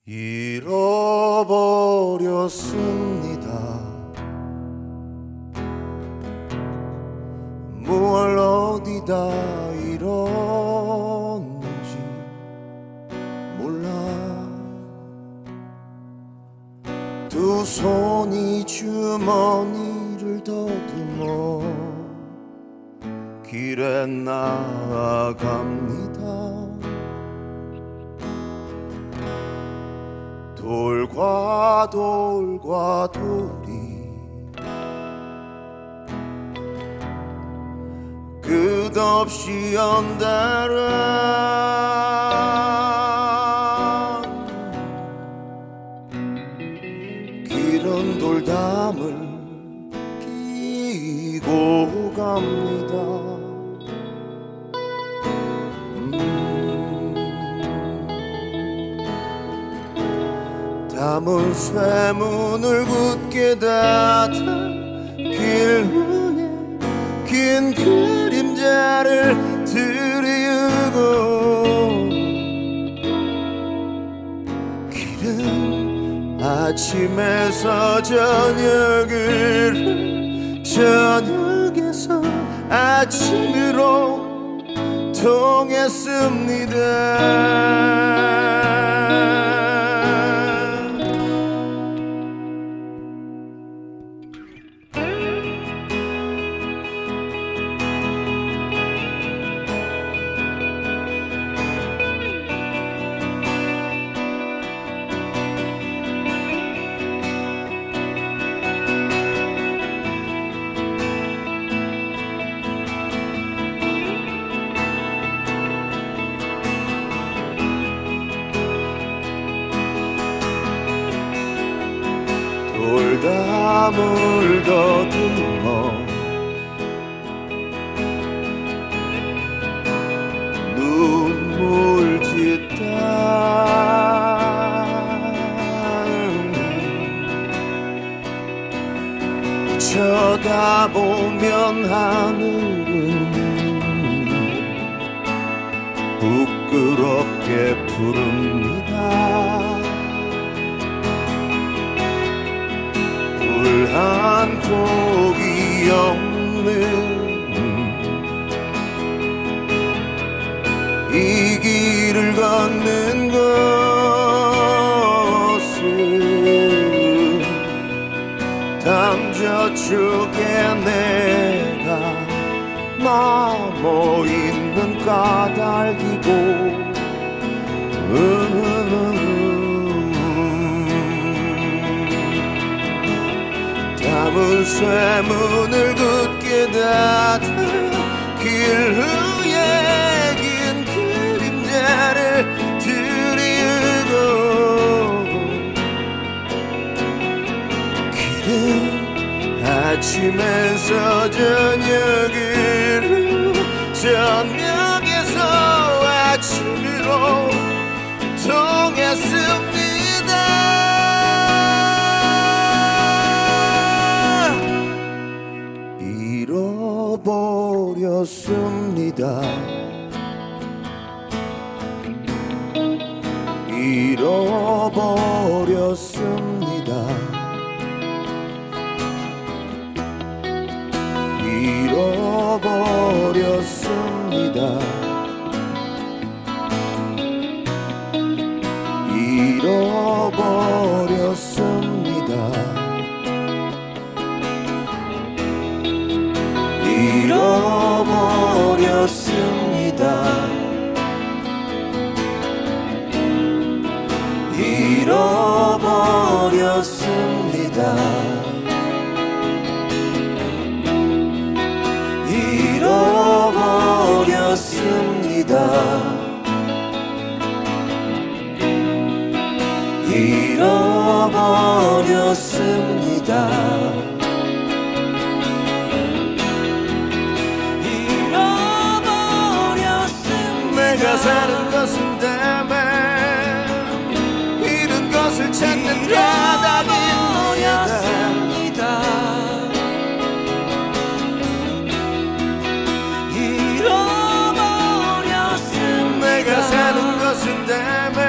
잃어버렸습니다. 뭘 어디다 잃었는지 몰라. 두 손이 주머니를 더듬어 길에 나아갑니다. 돌과 돌과 돌이 끝없이 연달아 길은 돌담을 끼고 갑니다. 담은 쇠문을 굳게 닫은 길 위에 긴 그림자를 들이우고 길은 아침에서 저녁을 저녁에서 아침으로 통했습니다. 돌담을 더듬어 눈물 짓다 쳐다보면 하늘은 부끄럽게 푸릅니다. 한 폭이 없는 이 길을 걷는 것은 담 저쪽에 내가 머무 있는 까닭이고 담은 쇠문을 굳게 닫은 길 위에 긴 그림자를 들이우고 길은 아침에서 저녁으로 저녁에서 아침으로 통했습니다. 잃어버렸습니다. 잃어버렸습니다. 잃어버렸습니다. 잃어버렸습니다. 잃어버렸습니다. 잃어버렸습니다. 잃어버렸습니다. 잃어버렸습니다. 내가 사는 것은 때문에 잃은 것을 찾는 까닭입니다. 잃어버렸습니다. 내가 사는 것은 때문에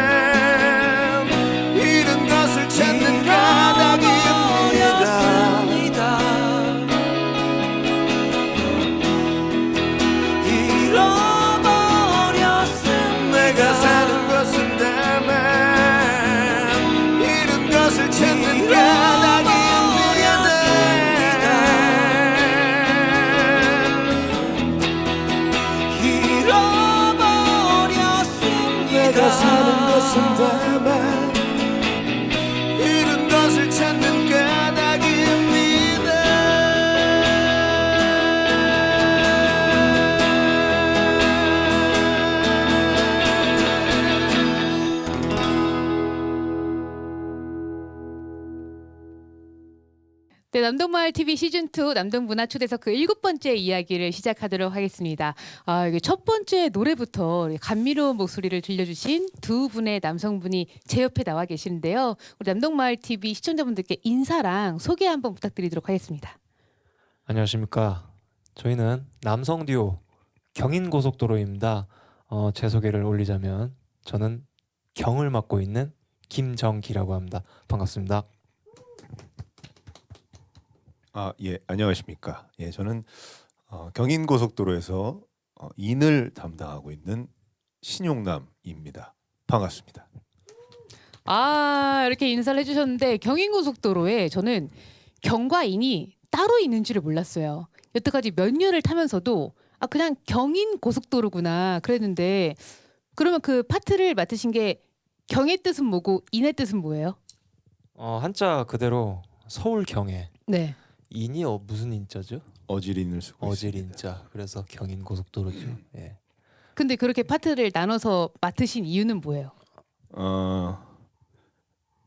것인데만 잃은 것을 찾는 까닭입니다. 네, 남동마을 TV 시즌2 남동문화초대석 그 7번째 이야기를 시작하도록 하겠습니다. 이게 첫 번째 노래부터 감미로운 목소리를 들려주신 두 분의 남성분이 제 옆에 나와 계시는데요. 우리 남동마을 TV 시청자분들께 인사랑 소개 한번 부탁드리도록 하겠습니다. 안녕하십니까. 저희는 남성 듀오 경인고속도로입니다. 제 소개를 올리자면 저는 경을 맡고 있는 김정기라고 합니다. 반갑습니다. 예, 안녕하십니까. 예, 저는 경인고속도로에서 인을 담당하고 있는 신용남입니다. 반갑습니다. 이렇게 인사를 해주셨는데 경인고속도로에 저는 경과 인이 따로 있는지를 몰랐어요. 여태까지 몇 년을 타면서도 그냥 경인고속도로구나 그랬는데, 그러면 그 파트를 맡으신 게 경의 뜻은 뭐고 인의 뜻은 뭐예요? 한자 그대로 서울 경에 네. 인이 무슨 인자죠? 어질인을 쓰고 어질 있습니다. 인자. 그래서 경인고속도로죠. 예. 근데 그렇게 파트를 나눠서 맡으신 이유는 뭐예요?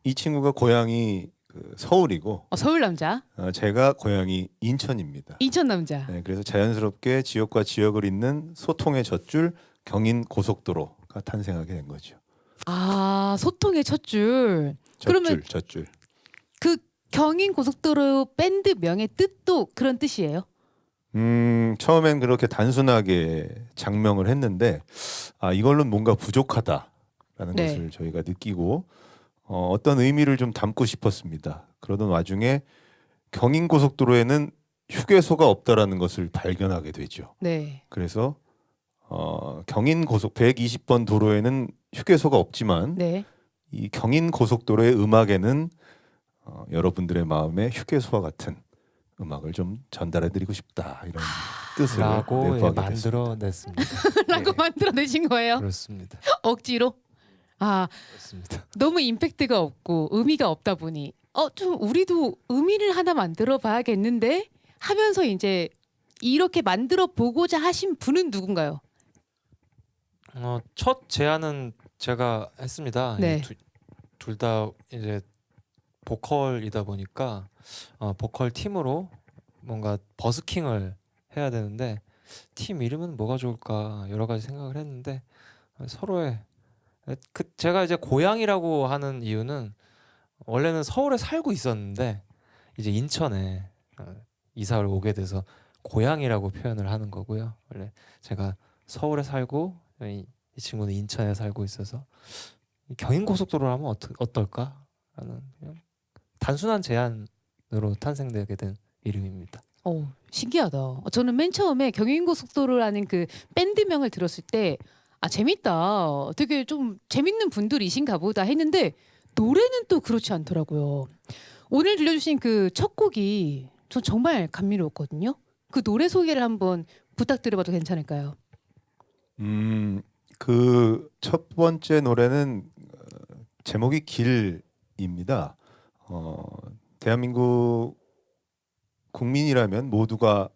이 친구가 고향이 서울이고 서울 남자, 제가 고향이 인천입니다. 인천 남자. 네, 그래서 자연스럽게 지역과 지역을 잇는 소통의 젖줄 경인고속도로가 탄생하게 된 거죠. 소통의 첫 줄. 그러면 젖줄. 그 경인고속도로 밴드 명의 뜻도 그런 뜻이에요? 처음엔 그렇게 단순하게 장명을 했는데 이걸로는 뭔가 부족하다라는 네. 것을 저희가 느끼고 어떤 의미를 좀 담고 싶었습니다. 그러던 와중에 경인고속도로에는 휴게소가 없다라는 것을 발견하게 되죠. 네. 그래서 경인고속 120번 도로에는 휴게소가 없지만 네. 이 경인고속도로의 음악에는 여러분들의 마음에 휴게소와 같은 음악을 좀 전달해드리고 싶다, 이런 뜻을 라고 내포하게 만들어냈습니다. 라고 예, 만들어내신 거예요? 그렇습니다. 억지로? 그렇습니다. 너무 임팩트가 없고 의미가 없다 보니 좀 우리도 의미를 하나 만들어 봐야겠는데 하면서 이제 이렇게 만들어 보고자 하신 분은 누군가요? 첫 제안은 제가 했습니다. 네. 둘 다 이제 보컬이다 보니까 보컬 팀으로 뭔가 버스킹을 해야 되는데 팀 이름은 뭐가 좋을까 여러 가지 생각을 했는데 서로의 제가 이제 고향이라고 하는 이유는 원래는 서울에 살고 있었는데 이제 인천에 이사를 오게 돼서 고향이라고 표현을 하는 거고요. 원래 제가 서울에 살고 이 친구는 인천에 살고 있어서 경인고속도로를 하면 어떨까 하는 그냥 단순한 제안으로 탄생되게 된 이름입니다. 신기하다. 저는 맨 처음에 경인고속도로라는 그 밴드명을 들었을 때 재밌다. 되게 좀 재밌는 분들이신가 보다 했는데 노래는 또 그렇지 않더라고요. 오늘 들려주신 그 첫 곡이 전 정말 감미로웠거든요. 그 노래 소개를 한번 부탁드려봐도 괜찮을까요? 그 첫 번째 노래는 제목이 길입니다. 대한민국 국민이라면 모두가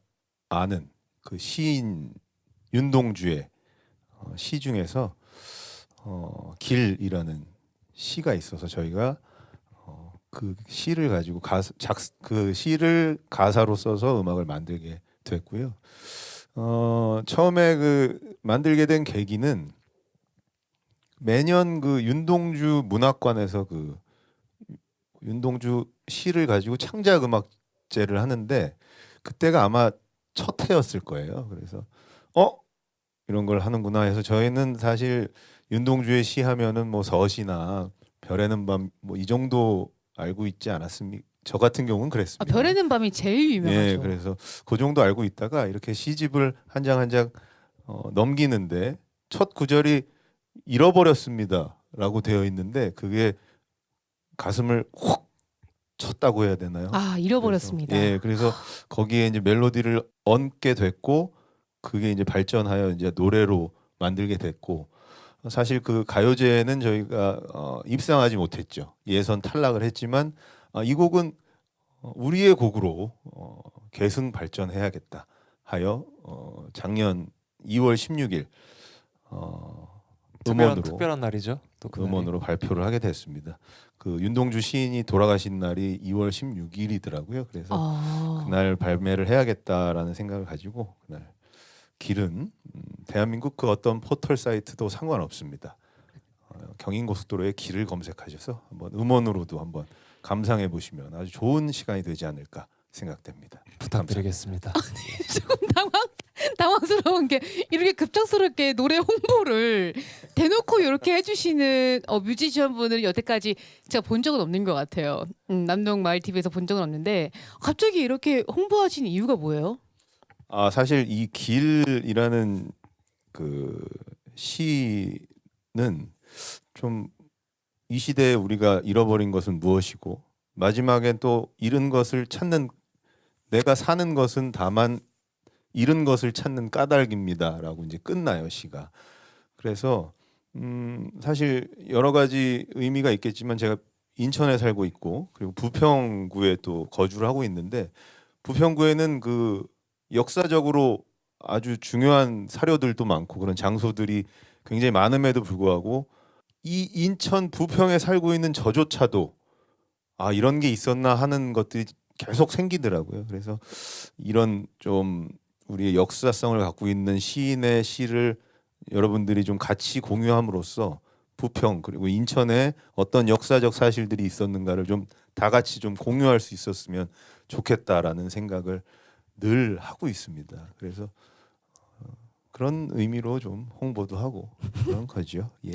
아는 그 시인 윤동주의 시 중에서 길이라는 시가 있어서 저희가 그 시를 가지고 그 시를 가사로 써서 음악을 만들게 됐고요. 처음에 그 만들게 된 계기는 매년 그 윤동주 문학관에서 그 윤동주 시를 가지고 창작 음악제를 하는데 그때가 아마 첫 해였을 거예요. 그래서 이런 걸 하는구나 해서 저희는 사실 윤동주의 시 하면은 뭐 서시나 별에는 밤 뭐 이 정도 알고 있지 않았습니까? 저 같은 경우는 그랬습니다. 별에는 밤이 제일 유명하죠. 예, 그래서 그 정도 알고 있다가 이렇게 시집을 한 장 한 장 넘기는데 첫 구절이 잃어버렸습니다라고 되어 있는데 그게 가슴을 훅 쳤다고 해야 되나요? 잃어버렸습니다. 그래서 거기에 이제 멜로디를 얹게 됐고 그게 이제 발전하여 이제 노래로 만들게 됐고 사실 그 가요제는 저희가 입상하지 못했죠. 예선 탈락을 했지만 이 곡은 우리의 곡으로 계승 발전해야겠다 하여 작년 2월 16일 특별한 날이죠. 또 그날이. 음원으로 발표를 하게 됐습니다. 그 윤동주 시인이 돌아가신 날이 2월 16일이더라고요. 그래서 그날 발매를 해야겠다라는 생각을 가지고 그날 길은 대한민국 그 어떤 포털 사이트도 상관없습니다. 경인고속도로의 길을 검색하셔서 한번 음원으로도 한번 감상해 보시면 아주 좋은 시간이 되지 않을까 생각됩니다. 부탁드리겠습니다. 조금 당황스러운 게 이렇게 급작스럽게 노래 홍보를 대놓고 이렇게 해주시는 뮤지션분을 여태까지 제가 본 적은 없는 것 같아요. 남동 마을 TV에서 본 적은 없는데 갑자기 이렇게 홍보하신 이유가 뭐예요? 사실 이 길이라는 그 시는 좀 이 시대에 우리가 잃어버린 것은 무엇이고 마지막엔 또 잃은 것을 찾는 내가 사는 것은 다만 잃은 것을 찾는 까닭입니다라고 이제 끝나요 시가. 그래서 사실 여러 가지 의미가 있겠지만 제가 인천에 살고 있고 그리고 부평구에 또 거주를 하고 있는데 부평구에는 그 역사적으로 아주 중요한 사료들도 많고 그런 장소들이 굉장히 많음에도 불구하고 이 인천 부평에 살고 있는 저조차도 이런 게 있었나 하는 것들이 계속 생기더라고요. 그래서 이런 좀 우리의 역사성을 갖고 있는 시인의 시를 여러분들이 좀 같이 공유함으로써 부평 그리고 인천에 어떤 역사적 사실들이 있었는가를 좀 다 같이 좀 공유할 수 있었으면 좋겠다라는 생각을 늘 하고 있습니다. 그래서 그런 의미로 좀 홍보도 하고 그런 거죠. 예.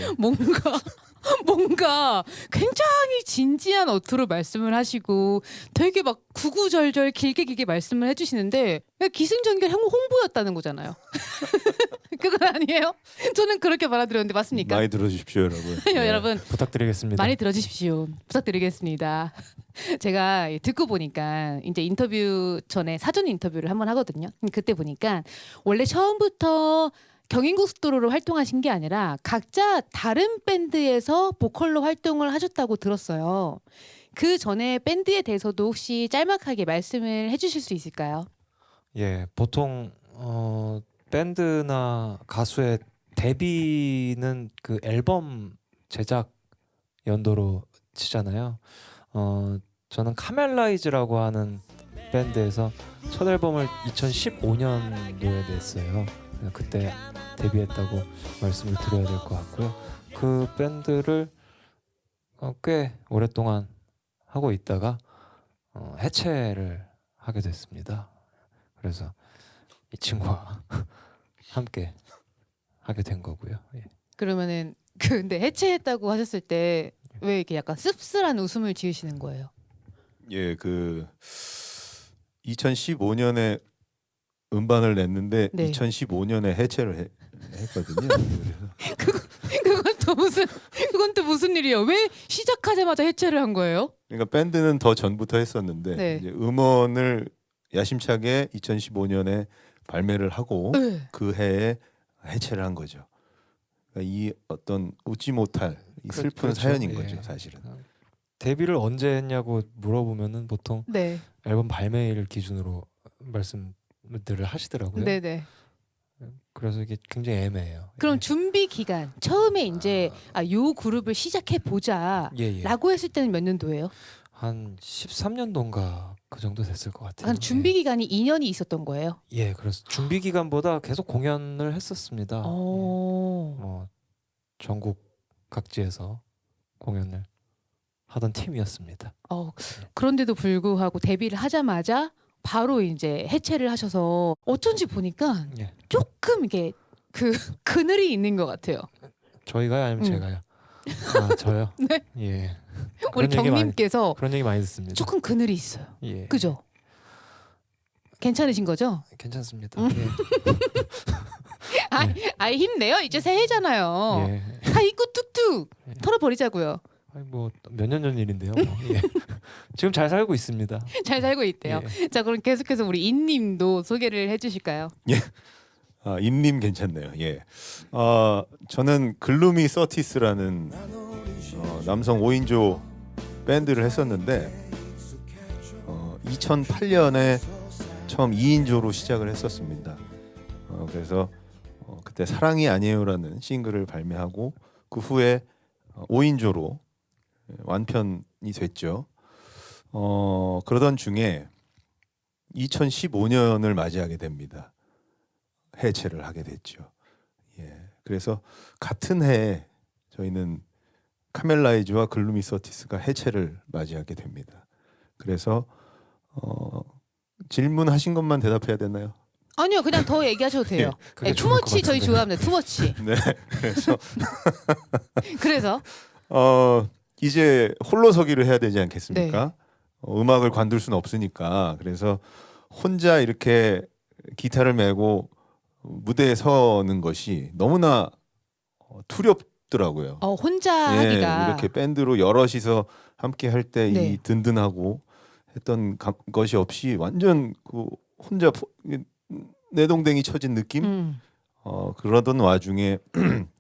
뭔가 굉장히 진지한 어투로 말씀을 하시고 되게 막 구구절절 길게 말씀을 해주시는데 기승전결 홍보였다는 거잖아요. 그건 아니에요? 저는 그렇게 받아들였는데 맞습니까? 많이 들어주십시오, 여러분. 여러분 부탁드리겠습니다. 많이 들어주십시오. 부탁드리겠습니다. 제가 듣고 보니까 이제 인터뷰 전에 사전 인터뷰를 한번 하거든요. 그때 보니까 원래 처음부터 경인고속도로로 활동하신 게 아니라 각자 다른 밴드에서 보컬로 활동을 하셨다고 들었어요. 그 전에 밴드에 대해서도 혹시 짤막하게 말씀을 해주실 수 있을까요? 예, 보통 밴드나 가수의 데뷔는 그 앨범 제작 연도로 치잖아요. 저는 카멜라이즈라고 하는 밴드에서 첫 앨범을 2015년도에 냈어요. 그때 데뷔했다고 말씀을 드려야 될 것 같고요. 그 밴드를 꽤 오랫동안 하고 있다가 해체를 하게 됐습니다. 그래서 이 친구와 함께 하게 된 거고요. 예. 그러면은 근데 해체했다고 하셨을 때 왜 이렇게 약간 씁쓸한 웃음을 지으시는 거예요? 예, 그 2015년에 음반을 냈는데 네. 2015년에 해체를 했거든요. 그래서 그건 또 무슨 일이에요? 왜 시작하자마자 해체를 한 거예요? 그러니까 밴드는 더 전부터 했었는데 네. 이제 음원을 야심차게 2015년에 발매를 하고 네. 그 해에 해체를 한 거죠. 그러니까 이 어떤 웃지 못할 이 슬픈 그렇죠. 사연인 예. 거죠, 사실은. 데뷔를 언제 했냐고 물어보면은 보통 네, 앨범 발매일 기준으로 말씀들을 하시더라고요. 네네. 그래서 이게 굉장히 애매해요. 그럼 예. 준비 기간 처음에 이제 요 그룹을 시작해 보자라고 예. 했을 때는 몇 년도예요? 한 13년도인가 그 정도 됐을 것 같아요. 한 준비 기간이 2년이 있었던 거예요. 예, 그래서 준비 기간보다 계속 공연을 했었습니다. 예. 어. 뭐 전국 각지에서 공연을 하던 팀이었습니다. 그런데도 불구하고 데뷔를 하자마자 바로 이제 해체를 하셔서 어쩐지 보니까 예. 조금 이게 그 그늘이 있는 것 같아요. 저희가요, 아니면 제가요? 저요? 네. 예. 우리 그런 얘기 경님께서 그런 얘기 많이 듣습니다. 조금 그늘이 있어요. 예. 그죠? 괜찮으신 거죠? 괜찮습니다. 음. 아이 힘내요. 이제 새해잖아요. 예. 다 잊고 뚝뚝 예. 털어버리자고요. 뭐몇 년 전 일인데요. 뭐. 예. 지금 잘 살고 있습니다. 잘 살고 있대요. 예. 자 그럼 계속해서 우리 인님도 소개를 해주실까요? 인님 괜찮네요. 예. 저는 글루미 서티스라는 남성 5인조 밴드를 했었는데 2008년에 처음 2인조로 시작을 했었습니다. 그래서 그때 사랑이 아니에요라는 싱글을 발매하고 그 후에 5인조로 완편이 됐죠. 그러던 중에 2015년을 맞이하게 됩니다. 해체를 하게 됐죠. 예. 그래서 같은 해에 저희는 카멜라이즈와 글루미 서티스가 해체를 맞이하게 됩니다. 그래서 질문하신 것만 대답해야 되나요? 아니요, 그냥 더 얘기하셔도 돼요. 그게 네, 좋을 것 투머치 저희 같은데. 좋아합니다. 투머치. 네. 그래서 그래서 이제 홀로서기를 해야 되지 않겠습니까? 네. 음악을 관둘 수는 없으니까. 그래서 혼자 이렇게 기타를 메고 무대에 서는 것이 너무나 투렵더라고요. 혼자 예, 하기가 이렇게 밴드로 여럿이서 함께 할 때 이 네. 든든하고 했던 것이 없이 완전 그 혼자 내동댕이 쳐진 느낌? 그러던 와중에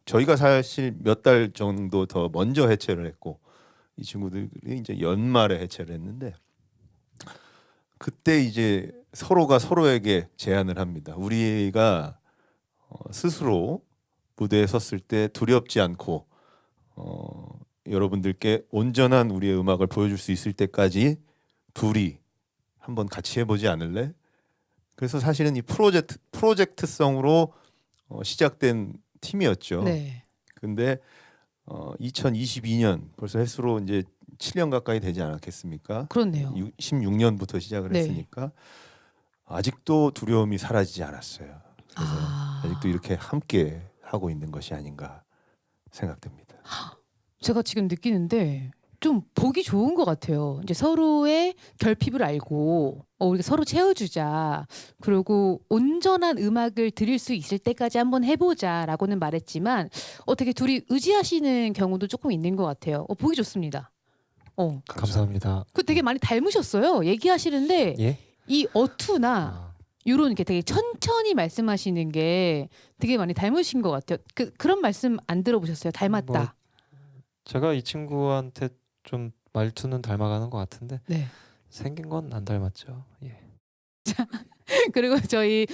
저희가 사실 몇 달 정도 더 먼저 해체를 했고 이 친구들이 이제 연말에 해체를 했는데 그때 이제 서로가 서로에게 제안을 합니다. 우리가 스스로 무대에 섰을 때 두렵지 않고 여러분들께 온전한 우리의 음악을 보여줄 수 있을 때까지 둘이 한번 같이 해보지 않을래? 그래서 사실은 이 프로젝트성으로 시작된 팀이었죠. 네. 근데 2022년 벌써 횟수로 이제 7년 가까이 되지 않았겠습니까? 그렇네요. 16년부터 시작을 네. 했으니까 아직도 두려움이 사라지지 않았어요. 그래서 아직도 이렇게 함께 하고 있는 것이 아닌가 생각됩니다. 제가 지금 느끼는데 좀 보기 좋은 것 같아요. 이제 서로의 결핍을 알고 우리가 서로 채워주자. 그리고 온전한 음악을 들을 수 있을 때까지 한번 해보자라고는 말했지만 어떻게 둘이 의지하시는 경우도 조금 있는 것 같아요. 보기 좋습니다. 감사합니다. 그 되게 많이 닮으셨어요. 얘기하시는데 예? 이 어투나 아, 이런 이렇게 되게 천천히 말씀하시는 게 되게 많이 닮으신 것 같아요. 그런 말씀 안 들어보셨어요? 닮았다. 뭐, 제가 이 친구한테 좀 말투는 닮아가는 것 같은데 네. 생긴 건 안 닮았죠. 예. 그리고 저희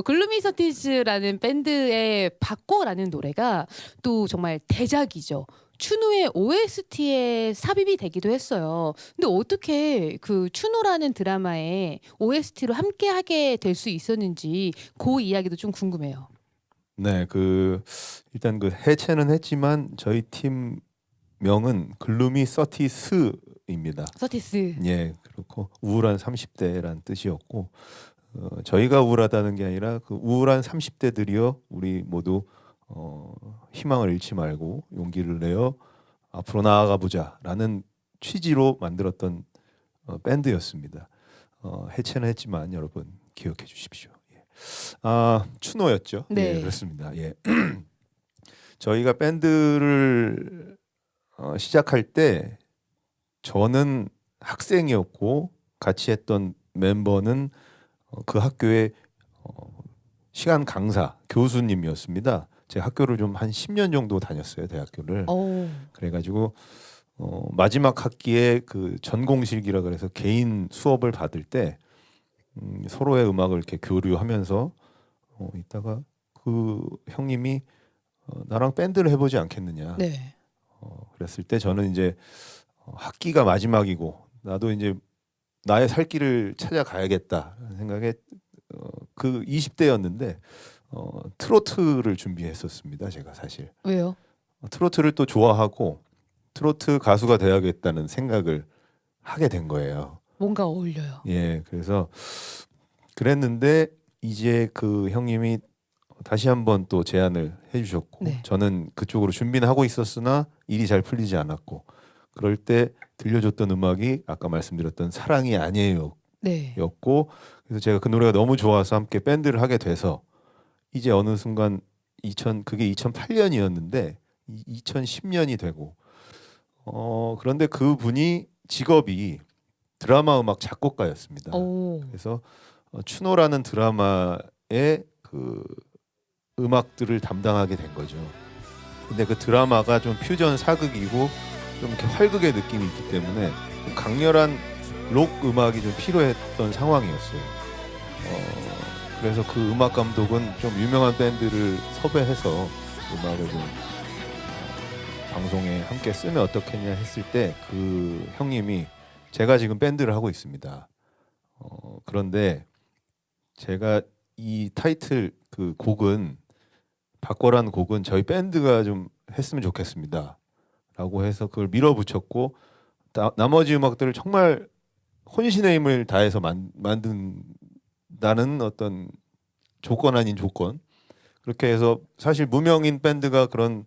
글루미 서티즈라는 밴드의 바꿔라는 노래가 또 정말 대작이죠. 추노의 OST에 삽입이 되기도 했어요. 근데 어떻게 그 추노라는 드라마에 OST로 함께 하게 될 수 있었는지 그 이야기도 좀 궁금해요. 네, 일단 그 해체는 했지만 저희 팀 명은 글루미 서티스입니다. 서티스. 예, 그렇고 우울한 30대란 뜻이었고 저희가 우울하다는 게 아니라 그 우울한 30대들이여 우리 모두 희망을 잃지 말고 용기를 내어 앞으로 나아가 보자라는 취지로 만들었던 밴드였습니다. 해체는 했지만 여러분 기억해 주십시오. 예. 추노였죠. 네. 예, 그렇습니다. 예. 저희가 밴드를 시작할 때 저는 학생이었고 같이 했던 멤버는 그 학교의 시간 강사 교수님이었습니다. 제 학교를 좀 한 10년 정도 다녔어요, 대학교를. 그래가지고 마지막 학기에 그 전공실기라 그래서 개인 수업을 받을 때 서로의 음악을 이렇게 교류하면서 이따가 그 형님이 나랑 밴드를 해보지 않겠느냐. 네. 그랬을 때 저는 이제 학기가 마지막이고 나도 이제 나의 살 길을 찾아가야겠다라는 생각에 그 20대였는데 트로트를 준비했었습니다. 제가 사실 왜요? 트로트를 또 좋아하고 트로트 가수가 돼야겠다는 생각을 하게 된 거예요. 뭔가 어울려요. 예, 그래서 그랬는데 이제 그 형님이 다시 한번 또 제안을 해주셨고 네. 저는 그쪽으로 준비는 하고 있었으나 일이 잘 풀리지 않았고 그럴 때 들려줬던 음악이 아까 말씀드렸던 사랑이 아니에요 네. 였고 그래서 제가 그 노래가 너무 좋아서 함께 밴드를 하게 돼서 이제 어느 순간 그게 2008년이었는데 2010년이 되고 그런데 그 분이 직업이 드라마 음악 작곡가였습니다. 오. 그래서 추노라는 드라마의 그 음악들을 담당하게 된 거죠. 근데 그 드라마가 좀 퓨전 사극이고 좀 이렇게 활극의 느낌이 있기 때문에 좀 강렬한 록 음악이 좀 필요했던 상황이었어요. 그래서 그 음악 감독은 좀 유명한 밴드를 섭외해서 음악을 좀 방송에 함께 쓰면 어떻겠냐 했을 때 그 형님이 제가 지금 밴드를 하고 있습니다. 그런데 제가 이 타이틀 그 곡은 바꿔라는 곡은 저희 밴드가 좀 했으면 좋겠습니다. 라고 해서 그걸 밀어붙였고 나머지 음악들을 정말 혼신의 힘을 다해서 만든다는 어떤 조건 아닌 조건 그렇게 해서 사실 무명인 밴드가 그런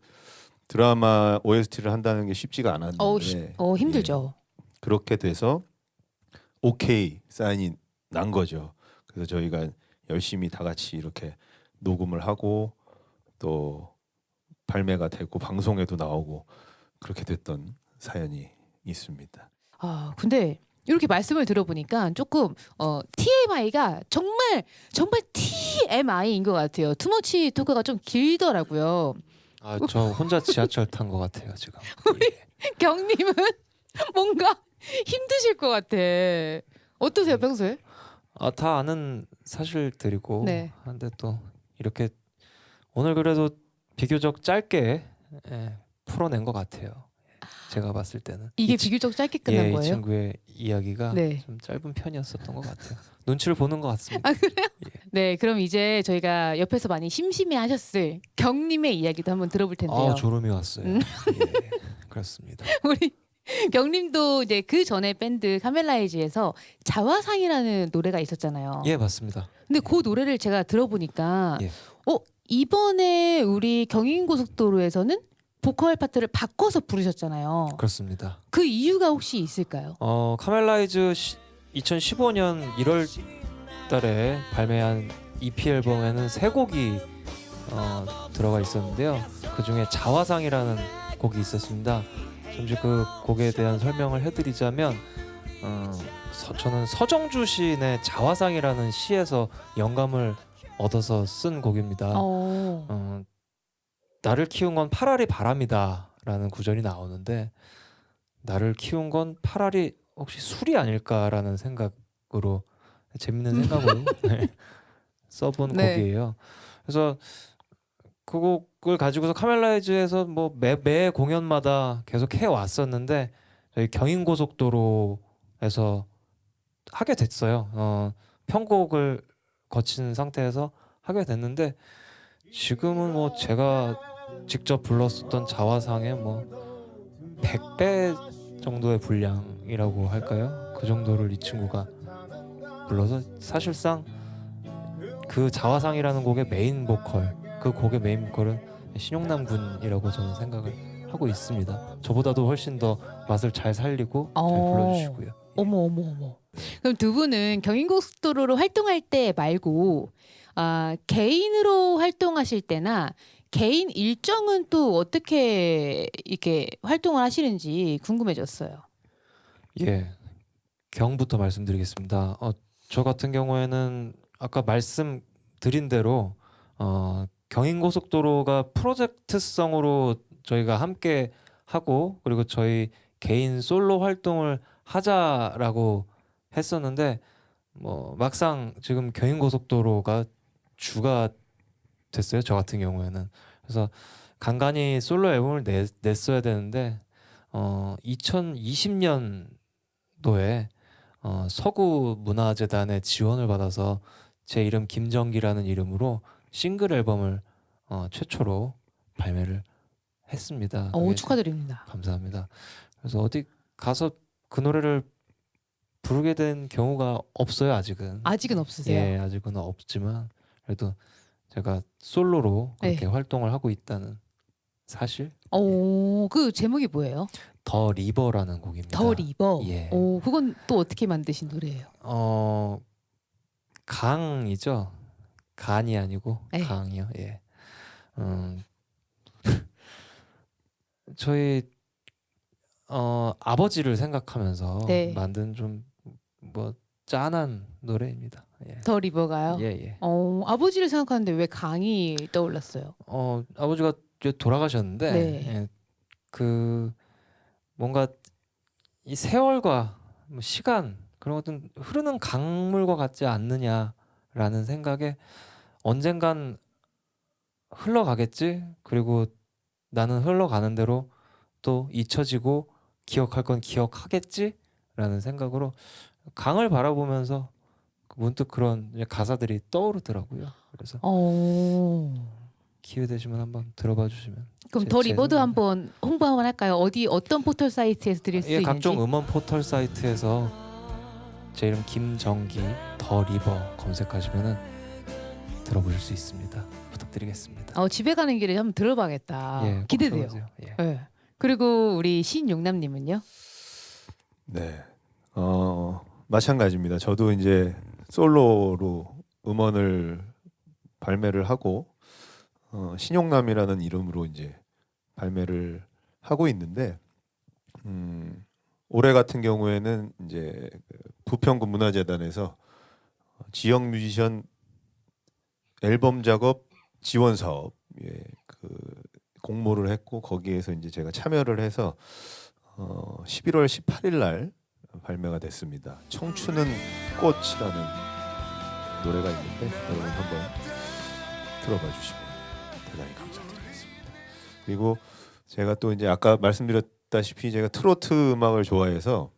드라마 OST를 한다는 게 쉽지가 않았는데 힘들죠. 그렇게 돼서 오케이 사인이 난 거죠. 그래서 저희가 열심히 다 같이 이렇게 녹음을 하고 또 발매가 되고 방송에도 나오고 그렇게 됐던 사연이 있습니다. 아 근데 이렇게 말씀을 들어보니까 조금 TMI가 정말 TMI인 것 같아요. 투머치 토크가 좀 길더라고요. 아, 저 혼자 지하철 탄 것 같아요 지금. 경님은 뭔가 힘드실 것 같아. 어떠세요 평소에? 아, 다 아는 사실들이고 네. 한데 또 이렇게 오늘 그래도 비교적 짧게 풀어낸 것 같아요. 제가 봤을 때는 이게 이 비교적 짧게 끝난 이 거예요? 친구의 이야기가 네. 좀 짧은 편이었었던 것 같아요. 눈치를 보는 것 같습니다. 아 그래요? 네, 그럼 이제 저희가 옆에서 많이 심심해하셨을 경님의 이야기도 한번 들어볼 텐데요. 아, 졸음이 왔어요. 음. 예, 그렇습니다. 우리 경님도 이제 그 전에 밴드 카멜라이즈에서 자화상이라는 노래가 있었잖아요. 예, 맞습니다. 근데 그 노래를 제가 들어보니까 예. 이번에 우리 경인고속도로에서는 보컬 파트를 바꿔서 부르셨잖아요. 그렇습니다. 그 이유가 혹시 있을까요? 카멜라이즈 2015년 1월 달에 발매한 EP 앨범에는 세 곡이 들어가 있었는데요. 그 중에 자화상이라는 곡이 있었습니다. 잠시 그 곡에 대한 설명을 해드리자면 저는 서정주 시인의 자화상이라는 시에서 영감을 얻어서 쓴 곡입니다. 나를 키운 건 파라리 바람이다 라는 구절이 나오는데 나를 키운 건 파라리 혹시 술이 아닐까라는 생각으로 재밌는 생각으로 써본 네. 곡이에요. 그래서 그 곡을 가지고서 카멜라이즈에서 뭐 매 공연마다 계속 해 왔었는데 저희 경인고속도로에서 하게 됐어요. 편곡을 거친 상태에서 하게 됐는데 지금은 뭐 제가 직접 불렀었던 자화상의 뭐 100배 정도의 분량이라고 할까요? 그 정도를 이 친구가 불러서 사실상 그 자화상이라는 곡의 메인 보컬, 그 곡의 메인 보컬은 신용남 군이라고 저는 생각을 하고 있습니다. 저보다도 훨씬 더 맛을 잘 살리고 잘 불러주시고요. 어머. 그럼 두 분은 경인고속도로로 활동할 때 말고 개인으로 활동하실 때나 개인 일정은 또 어떻게 이렇게 활동을 하시는지 궁금해졌어요. 예, 경부터 말씀드리겠습니다. 저 같은 경우에는 아까 말씀드린 대로 경인고속도로가 프로젝트성으로 저희가 함께 하고 그리고 저희 개인 솔로 활동을 하자라고 했었는데 뭐 막상 지금 경인고속도로가 주가 됐어요. 저 같은 경우에는. 그래서 간간히 솔로 앨범을 냈어야 되는데 2020년도에 서구문화재단의 지원을 받아서 제 이름 김정기라는 이름으로 싱글 앨범을 최초로 발매를 했습니다. 그게 축하드립니다. 감사합니다. 그래서 어디 가서 그 노래를 부르게 된 경우가 없어요. 아직은. 아직은 없으세요? 예, 아직은 없지만 그래도 제가 솔로로 그렇게 활동을 하고 있다는 사실. 그 제목이 뭐예요? 더 리버라는 곡입니다. 더 리버. 예. 그건 또 어떻게 만드신 노래예요? 강이죠. 간이 아니고 네. 강이요. 예. 저희 아버지를 생각하면서 네. 만든 좀 뭐 짠한 노래입니다. 예. 더 리버가요. 예, 예. 아버지를 생각하는데 왜 강이 떠올랐어요? 아버지가 이제 돌아가셨는데 네. 예, 그 뭔가 이 세월과 뭐 시간 그런 것들은 흐르는 강물과 같지 않느냐라는 생각에 언젠간 흘러가겠지. 그리고 나는 흘러가는 대로 또 잊혀지고 기억할 건 기억하겠지라는 생각으로 강을 바라보면서 문득 그런 이제 가사들이 떠오르더라고요. 그래서 기회 되시면 한번 들어봐 주시면. 그럼 제- 더 제 리버도 생각에. 한번 홍보 한번 할까요? 어떤 포털 사이트에서 들을 수 예, 있는지? 각종 음원 포털 사이트에서 제 이름 김정기 더 리버 검색하시면은 들어보실 수 있습니다. 부탁드리겠습니다. 집에 가는 길에 한번 들어봐야겠다. 예, 꼭 기대돼요. 들어보세요. 예. 네. 그리고 우리 신용남님은요? 네. 마찬가지입니다. 저도 이제 솔로로 음원을 발매를 하고 신용남이라는 이름으로 이제 발매를 하고 있는데 올해 같은 경우에는 이제 그 부평구 문화재단에서 지역 뮤지션 앨범 작업 지원 사업 그 공모를 했고 거기에서 이제 제가 참여를 해서 11월 18일 날 발매가 됐습니다. 청춘은 꽃이라는 노래가 있는데 여러분 한번 들어봐 주시면 대단히 감사드리겠습니다. 그리고 제가 또 이제 아까 말씀드렸다시피 제가 트로트 음악을 좋아해서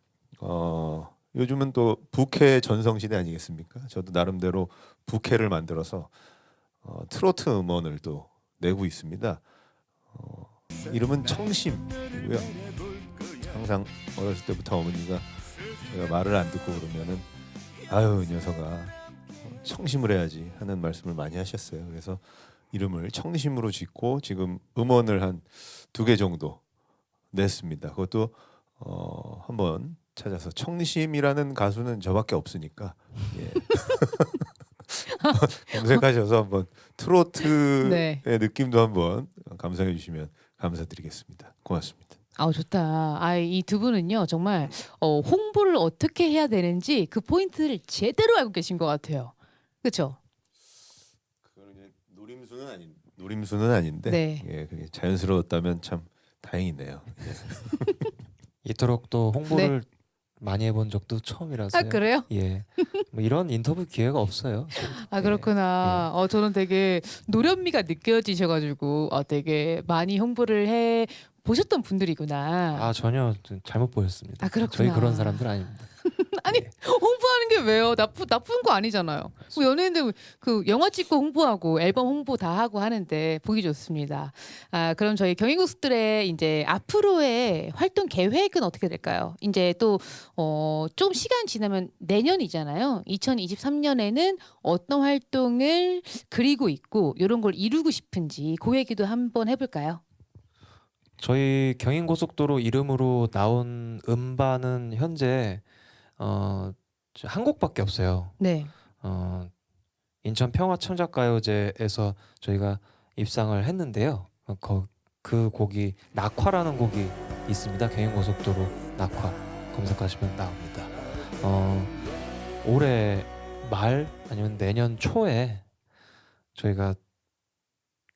요즘은 또 부캐 전성시대 아니겠습니까? 저도 나름대로 부캐를 만들어서 트로트 음원을 또 내고 있습니다. 이름은 청심이고요. 항상 어렸을 때부터 어머니가 제가 말을 안 듣고 그러면은 아유 이 녀석아 청심을 해야지 하는 말씀을 많이 하셨어요. 그래서 이름을 청심으로 짓고 지금 음원을 한 2개 정도 냈습니다. 그것도 한번 찾아서 청심이라는 가수는 저밖에 없으니까 예. 검색하셔서 한번 트로트의 네. 느낌도 한번 감상해 주시면 감사드리겠습니다. 고맙습니다. 좋다. 이 두 분은요 정말 홍보를 어떻게 해야 되는지 그 포인트를 제대로 알고 계신 것 같아요. 그렇죠? 그건 이제 노림수는 아닌데 네. 예, 그게 자연스러웠다면 참 다행이네요. 이토록 또 홍보를 많이 해본 적도 처음이라서요. 그래요? 예, 뭐 이런 인터뷰 기회가 없어요. 그렇구나. 저는 되게 노련미가 느껴지셔가지고 되게 많이 홍보를 해 보셨던 분들이구나. 전혀 잘못 보였습니다. 그렇구나. 저희 그런 사람들 아닙니다. 아니, 예. 홍보하는 게 왜요? 나쁜 거 아니잖아요. 뭐 연예인들 그 영화 찍고 홍보하고 앨범 홍보 다 하고 하는데 보기 좋습니다. 그럼 저희 경인고속들의 이제 앞으로의 활동 계획은 어떻게 될까요? 이제 또 좀 시간 지나면 내년이잖아요. 2023년에는 어떤 활동을 그리고 있고 이런 걸 이루고 싶은지 그 얘기도 한번 해볼까요? 저희 경인고속도로 이름으로 나온 음반은 현재 한 곡밖에 없어요. 네. 인천 평화창작가요제에서 저희가 입상을 했는데요. 그 곡이 낙화라는 곡이 있습니다. 경인고속도로 낙화 검색하시면 나옵니다. 올해 말 아니면 내년 초에 저희가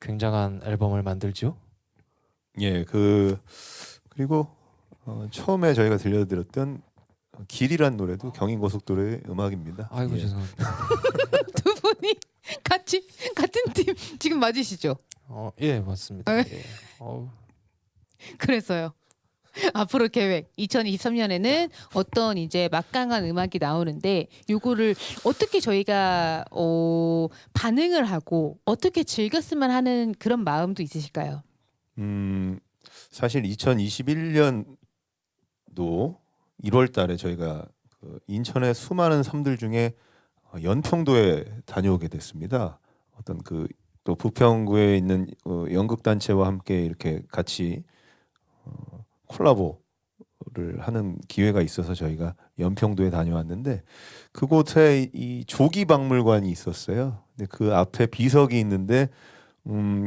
굉장한 앨범을 만들죠. 예, 그리고 처음에 저희가 들려드렸던 길이란 노래도 경인고속도로의 음악입니다. 아이고 예. 죄송합니다. 두 분이 같은 팀 지금 맞으시죠? 예 맞습니다. 네. 예. 그래서요. 앞으로 계획 2023년에는 어떤 이제 막강한 음악이 나오는데 요거를 어떻게 저희가 반응을 하고 어떻게 즐겼으면 하는 그런 마음도 있으실까요? 사실 2021년도 1월 달에 저희가 그 인천의 수많은 섬들 중에 연평도에 다녀오게 됐습니다. 어떤 또 부평구에 있는 연극 단체와 함께 이렇게 같이 콜라보를 하는 기회가 있어서 저희가 연평도에 다녀왔는데 그곳에 이 조기박물관이 있었어요. 근데 그 앞에 비석이 있는데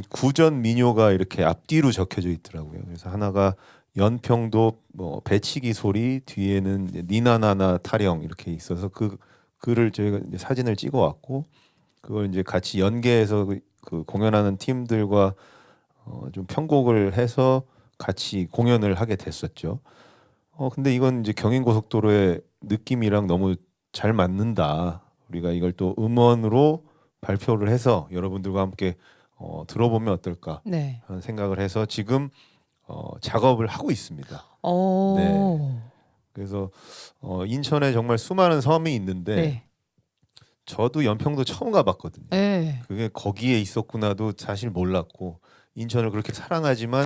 구전 민요가 이렇게 앞뒤로 적혀져 있더라고요. 그래서 하나가 연평도 뭐 배치기 소리 뒤에는 이제 니나나나 타령 이렇게 있어서 그 글을 저희가 이제 사진을 찍어 왔고 그걸 이제 같이 연계해서 그 공연하는 팀들과 좀 편곡을 해서 같이 공연을 하게 됐었죠. 근데 이건 이제 경인고속도로의 느낌이랑 너무 잘 맞는다. 우리가 이걸 또 음원으로 발표를 해서 여러분들과 함께 들어보면 어떨까 네. 하는 생각을 해서 지금 작업을 하고 있습니다. 네. 그래서 인천에 정말 수많은 섬이 있는데 네. 저도 연평도 처음 가봤거든요. 네. 그게 거기에 있었구나도 사실 몰랐고 인천을 그렇게 사랑하지만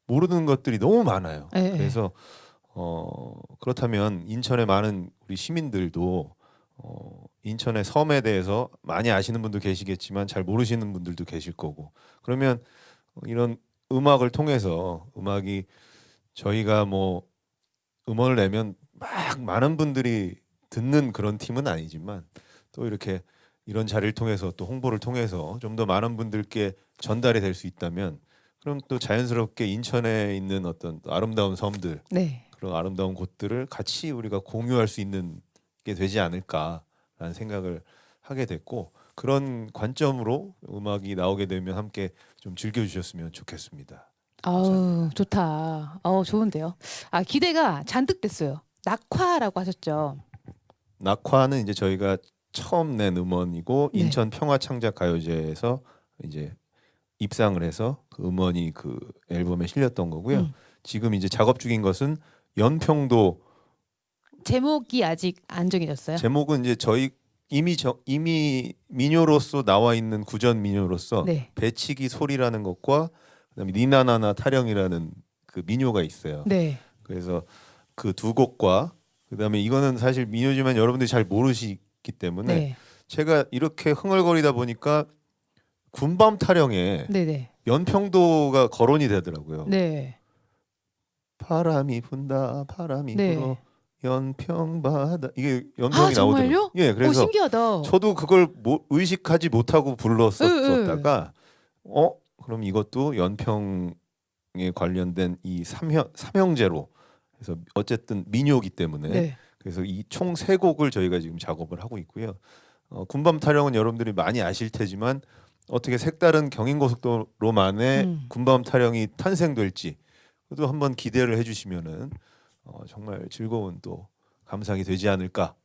모르는 것들이 너무 많아요. 네. 그래서 그렇다면 인천의 많은 우리 시민들도 인천의 섬에 대해서 많이 아시는 분도 계시겠지만 잘 모르시는 분들도 계실 거고 그러면 이런 음악을 통해서 음악이 저희가 뭐 음원을 내면 막 많은 분들이 듣는 그런 팀은 아니지만 또 이렇게 이런 자리를 통해서 또 홍보를 통해서 좀 더 많은 분들께 전달이 될 수 있다면 그럼 또 자연스럽게 인천에 있는 어떤 아름다운 섬들 네. 그런 아름다운 곳들을 같이 우리가 공유할 수 있는 게 되지 않을까라는 생각을 하게 됐고 그런 관점으로 음악이 나오게 되면 함께 좀 즐겨주셨으면 좋겠습니다. 아우 좋다. 좋은데요. 기대가 잔뜩 됐어요. 낙화라고 하셨죠. 낙화는 이제 저희가 처음 낸 음원이고 네. 인천 평화창작가요제에서 이제 입상을 해서 그 음원이 그 앨범에 실렸던 거고요. 지금 이제 작업 중인 것은 연평도 제목이 아직 안 정해졌어요. 제목은 이제 저희 이미 민요로서 나와 있는 구전 민요로서 네. 배치기 소리라는 것과 그다음에 니나나나 타령이라는 그 민요가 있어요. 네. 그래서 그 두 곡과 그다음에 이거는 사실 민요지만 여러분들이 잘 모르시기 때문에 네. 제가 이렇게 흥얼거리다 보니까 군밤 타령에 네네. 연평도가 거론이 되더라고요. 네. 바람이 분다, 바람이 네. 불어 연평바다 이게 연평이 나오더라고요. 정말요? 예, 그래서 신기하다. 저도 그걸 의식하지 못하고 불렀었다가 그럼 이것도 연평에 관련된 이 삼형제로 그래서 어쨌든 민요기 때문에 네. 그래서 이 총 세 곡을 저희가 지금 작업을 하고 있고요. 군밤 타령은 여러분들이 많이 아실 테지만 어떻게 색다른 경인고속도로만의 군밤 타령이 탄생될지 또 한번 기대를 해주시면은 정말 즐거운 또 감상이 되지 않을까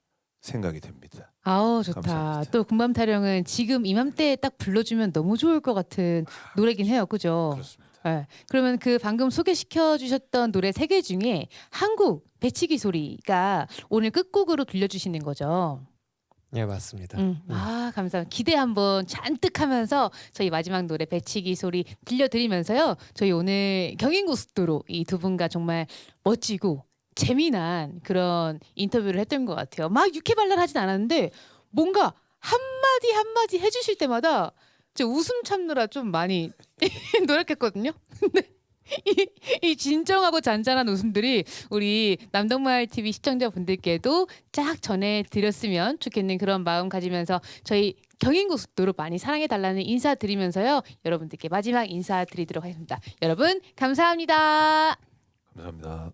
생각이 됩니다. 아우 좋다. 감사합니다. 또 군밤 타령은 지금 이맘때 딱 불러주면 너무 좋을 것 같은 노래긴 해요. 그죠? 그렇습니다. 네. 그러면 그 방금 소개시켜 주셨던 노래 3개 중에 한 곡 배치기 소리가 오늘 끝곡으로 들려주시는 거죠. 예, 맞습니다. 감사합니다. 기대 한번 잔뜩 하면서 저희 마지막 노래 배치기 소리 들려드리면서요. 저희 오늘 경인고속도로 이 두 분과 정말 멋지고 재미난 그런 인터뷰를 했던 것 같아요. 막 유쾌발랄하진 않았는데 뭔가 한마디 한마디 해주실 때마다 저 웃음 참느라 좀 많이 노력했거든요. 근데 이 진정하고 잔잔한 웃음들이 우리 남동마을 TV 시청자분들께도 쫙 전해드렸으면 좋겠는 그런 마음 가지면서 저희 경인고속도로 많이 사랑해달라는 인사드리면서요. 여러분들께 마지막 인사드리도록 하겠습니다. 여러분 감사합니다. 감사합니다.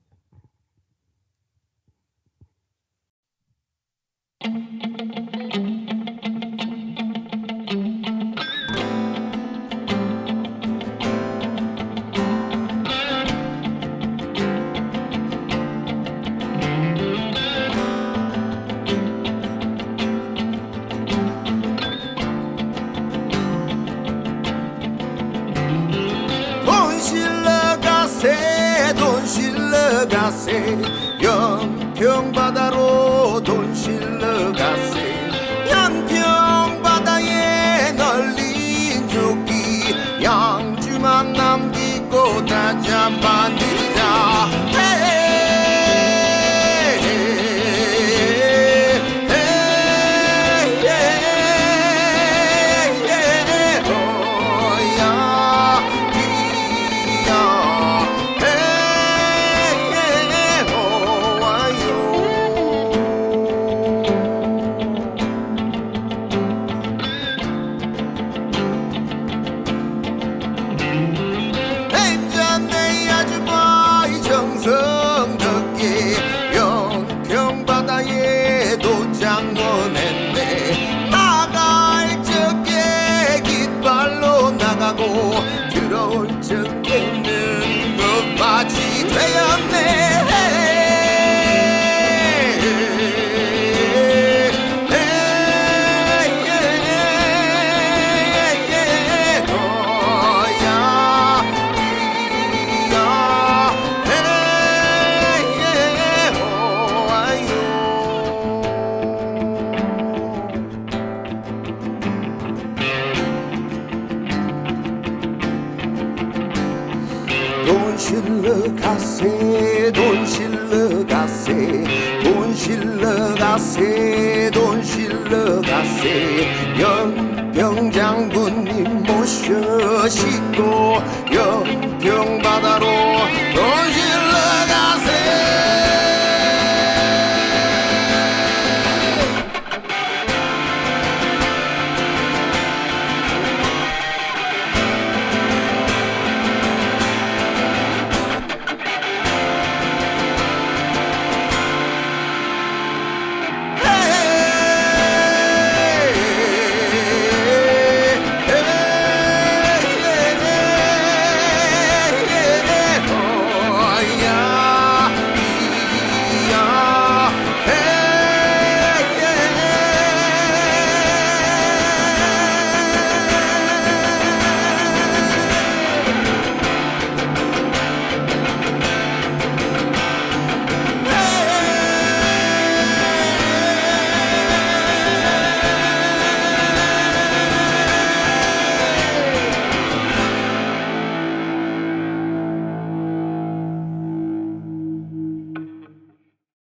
돈 실러 가세 돈 실러 가세 연평바다로 돈 실러 가세 연평바다에 널린 조끼 양주만 남기고 다 잡아들이자 내 아주머 가세 돈 실러 가세 돈 실러 가세 돈 실러 가세 연평장군님 모셔시고 연평바다로 돈